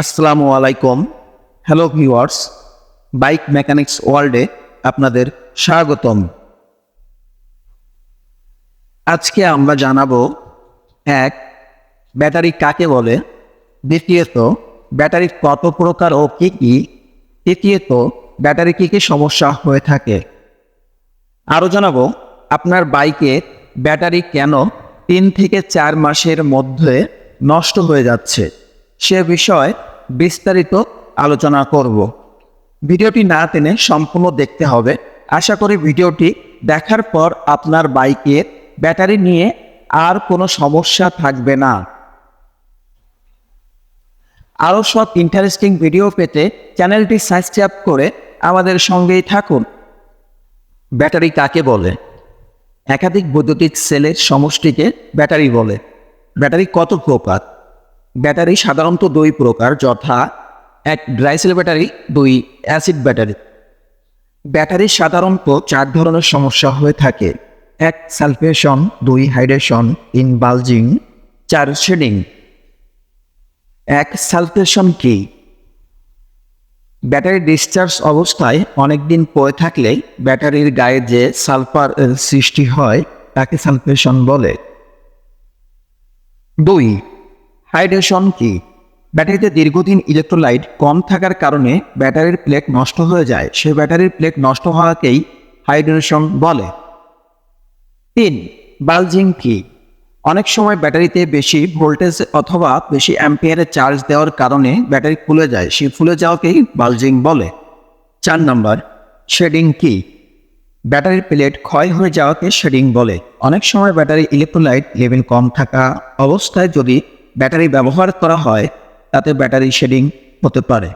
আসসালামু আলাইকুম। Hello viewers, bike mechanics ওয়ার্ল্ডে আপনাদের স্বাগতম। আজকে আমরা জানাবো এক, ব্যাটারি কাকে বলে, দ্বিতীয়ত ব্যাটারি কত প্রকার ও কী কী, তৃতীয়ত ব্যাটারি কী কী সমস্যা হয়ে থাকে। আরও জানাবো আপনার বাইকে ব্যাটারি কেন 3 থেকে 4 মাসের মধ্যে নষ্ট হয়ে যাচ্ছে, সে বিষয়ে বিস্তারিত আলোচনা করব। ভিডিওটি না টেনে সম্পূর্ণ দেখতে হবে। আশা করি ভিডিওটি দেখার পর আপনার বাইকের ব্যাটারি নিয়ে আর কোনো সমস্যা থাকবে না। আরও সব ইন্টারেস্টিং ভিডিও পেতে চ্যানেলটি সাবস্ক্রাইব করে আমাদের সঙ্গেই থাকুন। ব্যাটারি কাকে বলে? একাধিক বৈদ্যুতিক সেলের সমষ্টিকে ব্যাটারি বলে। ব্যাটারি কত প্রকার? ব্যাটারি সাধারণত 2 প্রকার, যথা 1 dry sell battery, 2 acid battery. ব্যাটারির সাধারণত 4 ধরনের সমস্যা হয়ে থাকে: 1 সালফেশন, 2 হাইড্রেশন, 3 বাল্জিং, 4 শেডিং। 1 সালফেশন কি? ব্যাটারি ডিসচার্জ অবস্থায় অনেকদিন পড়ে থাকলে ব্যাটারির গায়ে যে সালফার সৃষ্টি হয় তাকে সালফেশন বলে। 2 হাইড্রেশন কি? ব্যাটারিতে দীর্ঘদিন ইলেকট্রোলাইট কম থাকার কারণে ব্যাটারির প্লেট নষ্ট হয়ে যায়, সেই ব্যাটারির প্লেট নষ্ট হওয়াকেই হাইড্রেশন বলে। 3 বাল্জিং কি? অনেক সময় ব্যাটারিতে বেশি ভোল্টেজ অথবা বেশি অ্যাম্পিয়ারে চার্জ দেওয়ার কারণে ব্যাটারি ফুলে যায়, সেই ফুলে যাওয়াকেই বাল্জিং বলে। 4 নম্বর শেডিং কি? ব্যাটারির প্লেট ক্ষয় হয়ে যাওয়াকে শেডিং বলে। অনেক সময় ব্যাটারি ইলেকট্রোলাইট লেভেল কম থাকা অবস্থায় যদি ব্যাটারি ব্যবহার করা হয় তাতে ব্যাটারি শেডিং হতে পারে।